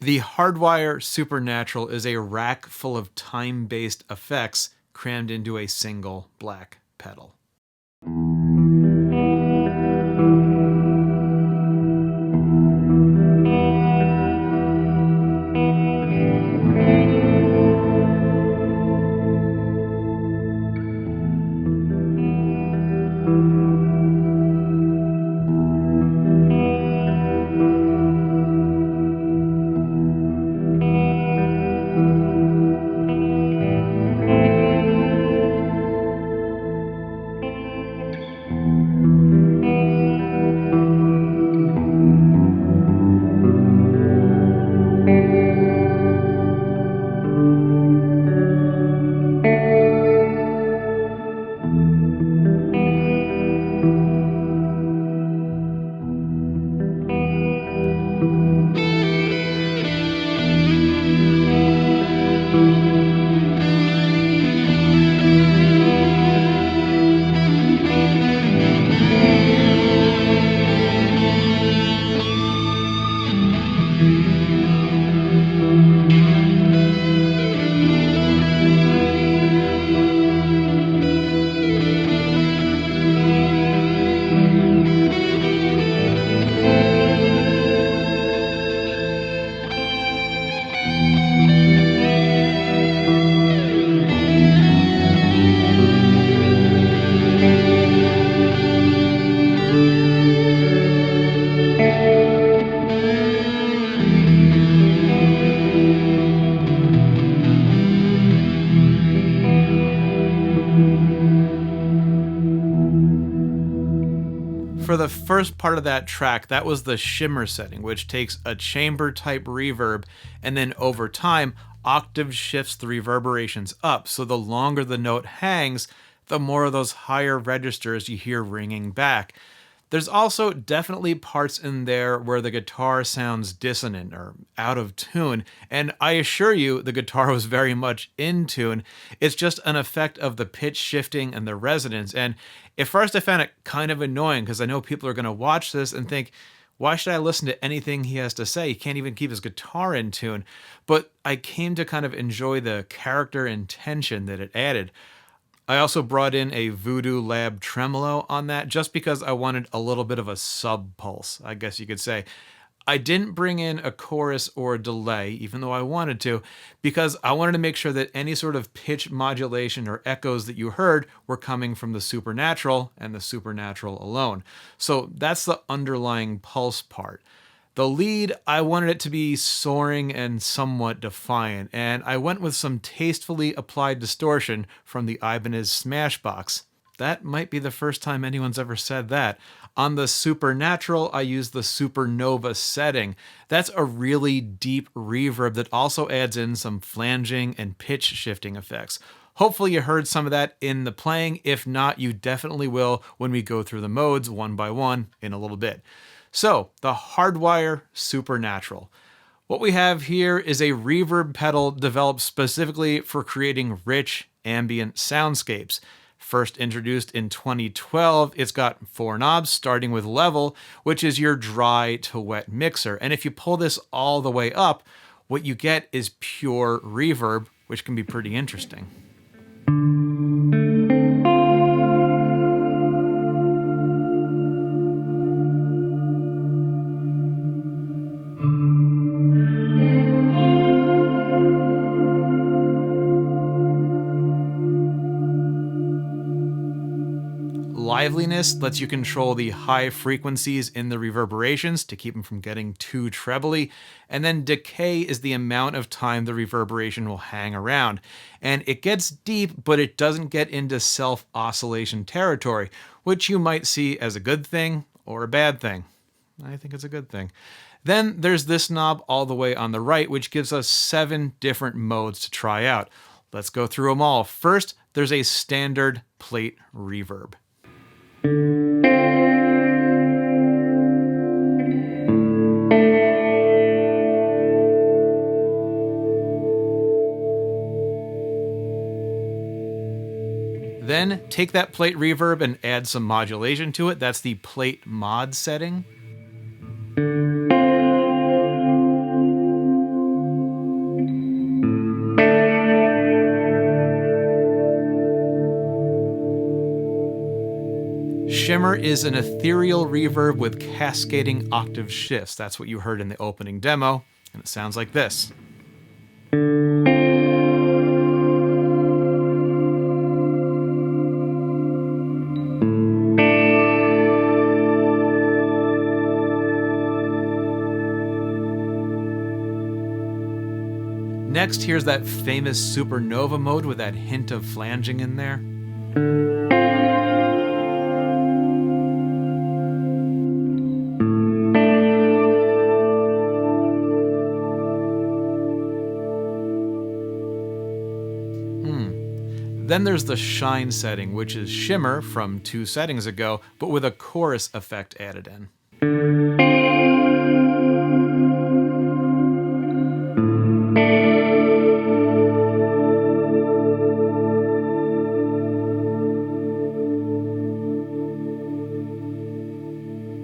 The Hardwire Supernatural is a rack full of time-based effects crammed into a single black pedal. For the first part of that track, that was the shimmer setting, which takes a chamber type reverb, and then over time, octave shifts the reverberations up. So the longer the note hangs, the more of those higher registers you hear ringing back. There's also definitely parts in there where the guitar sounds dissonant or out of tune, and I assure you the guitar was very much in tune. It's just an effect of the pitch shifting and the resonance, and at first I found it kind of annoying because I know people are going to watch this and think, why should I listen to anything he has to say? He can't even keep his guitar in tune. But I came to kind of enjoy the character and tension that it added. I also brought in a Voodoo Lab tremolo on that just because I wanted a little bit of a sub pulse, I guess you could say. I didn't bring in a chorus or a delay, even though I wanted to, because I wanted to make sure that any sort of pitch modulation or echoes that you heard were coming from the Supernatural and the Supernatural alone. So that's the underlying pulse part. The lead, I wanted it to be soaring and somewhat defiant, and I went with some tastefully applied distortion from the Ibanez Smashbox. That might be the first time anyone's ever said that. On the Supernatural, I used the Supernova setting. That's a really deep reverb that also adds in some flanging and pitch shifting effects. Hopefully you heard some of that in the playing. If not, you definitely will when we go through the modes one by one in a little bit. So, the Hardwire Supernatural. What we have here is a reverb pedal developed specifically for creating rich ambient soundscapes. First introduced in 2012, it's got 4 knobs, starting with level, which is your dry to wet mixer. And if you pull this all the way up, what you get is pure reverb, which can be pretty interesting. Liveliness lets you control the high frequencies in the reverberations to keep them from getting too trebly, and then decay is the amount of time the reverberation will hang around. And it gets deep, but it doesn't get into self-oscillation territory, which you might see as a good thing or a bad thing. I think it's a good thing. Then there's this knob all the way on the right, which gives us 7 different modes to try out. Let's go through them all. First, there's a standard plate reverb. Then take that plate reverb and add some modulation to it. That's the plate mod setting. Shimmer is an ethereal reverb with cascading octave shifts. That's what you heard in the opening demo, and it sounds like this. Next, here's that famous supernova mode with that hint of flanging in there. Then there's the shine setting, which is shimmer from 2 settings ago, but with a chorus effect added in.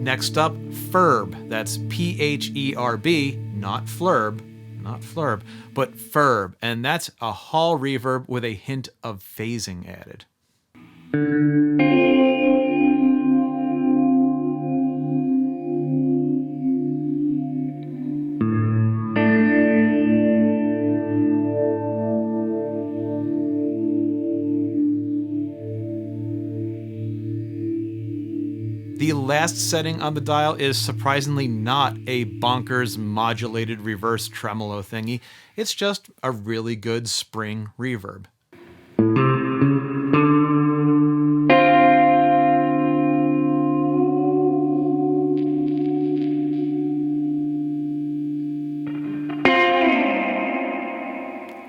Next up, Verb. That's P-H-E-R-B, not flurb, but Verb. And that's a hall reverb with a hint of phasing added. The last setting on the dial is surprisingly not a bonkers modulated reverse tremolo thingy. It's just a really good spring reverb.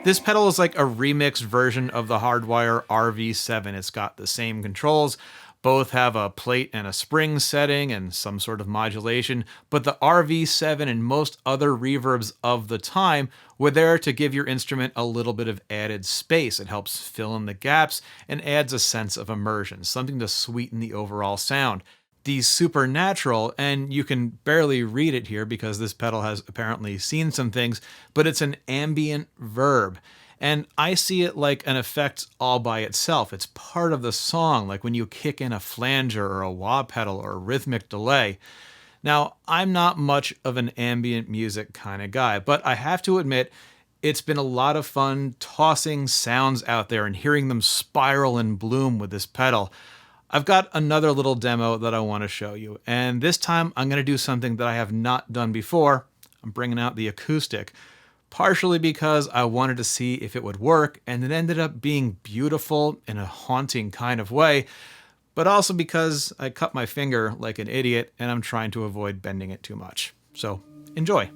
This pedal is like a remixed version of the Hardwire RV-7. It's got the same controls. Both have a plate and a spring setting and some sort of modulation, but the RV-7 and most other reverbs of the time were there to give your instrument a little bit of added space. It helps fill in the gaps and adds a sense of immersion, something to sweeten the overall sound. The supernatural, and you can barely read it here because this pedal has apparently seen some things, but it's an ambient verb. And I see it like an effect all by itself. It's part of the song, like when you kick in a flanger or a wah pedal or a rhythmic delay. Now, I'm not much of an ambient music kind of guy, but I have to admit, it's been a lot of fun tossing sounds out there and hearing them spiral and bloom with this pedal. I've got another little demo that I want to show you, and this time I'm going to do something that I have not done before. I'm bringing out the acoustic. Partially because I wanted to see if it would work, and it ended up being beautiful in a haunting kind of way, but also because I cut my finger like an idiot and I'm trying to avoid bending it too much. So, enjoy.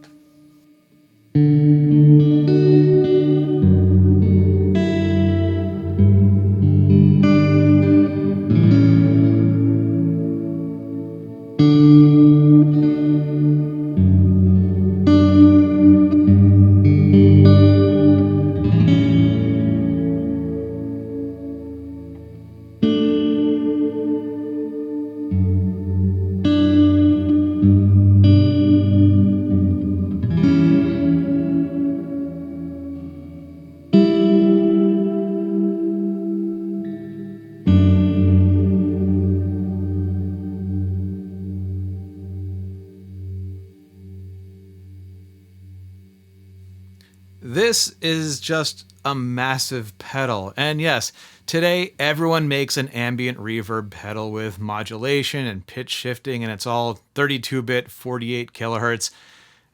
This is just a massive pedal. And yes, today everyone makes an ambient reverb pedal with modulation and pitch shifting, and it's all 32-bit, 48 kilohertz.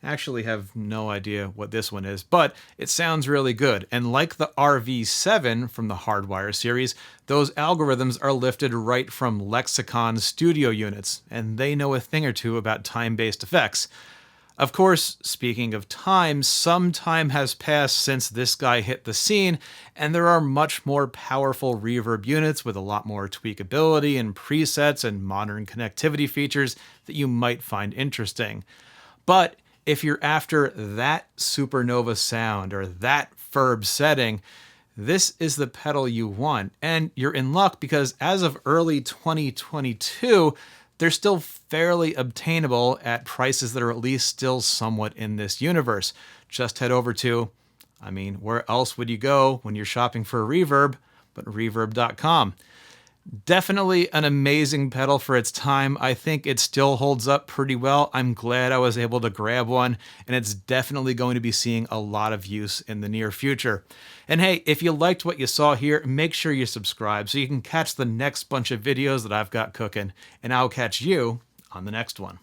I actually have no idea what this one is, but it sounds really good. And like the RV-7 from the Hardwire series, those algorithms are lifted right from Lexicon studio units, and they know a thing or two about time-based effects. Of course, speaking of time, some time has passed since this guy hit the scene, and there are much more powerful reverb units with a lot more tweakability and presets and modern connectivity features that you might find interesting. But if you're after that supernova sound or that Verb setting, this is the pedal you want. And you're in luck because as of early 2022, they're still fairly obtainable at prices that are at least still somewhat in this universe. Just head over to, where else would you go when you're shopping for a reverb but reverb.com. Definitely an amazing pedal for its time. I think it still holds up pretty well. I'm glad I was able to grab one, and it's definitely going to be seeing a lot of use in the near future. And hey, if you liked what you saw here, make sure you subscribe so you can catch the next bunch of videos that I've got cooking, and I'll catch you on the next one.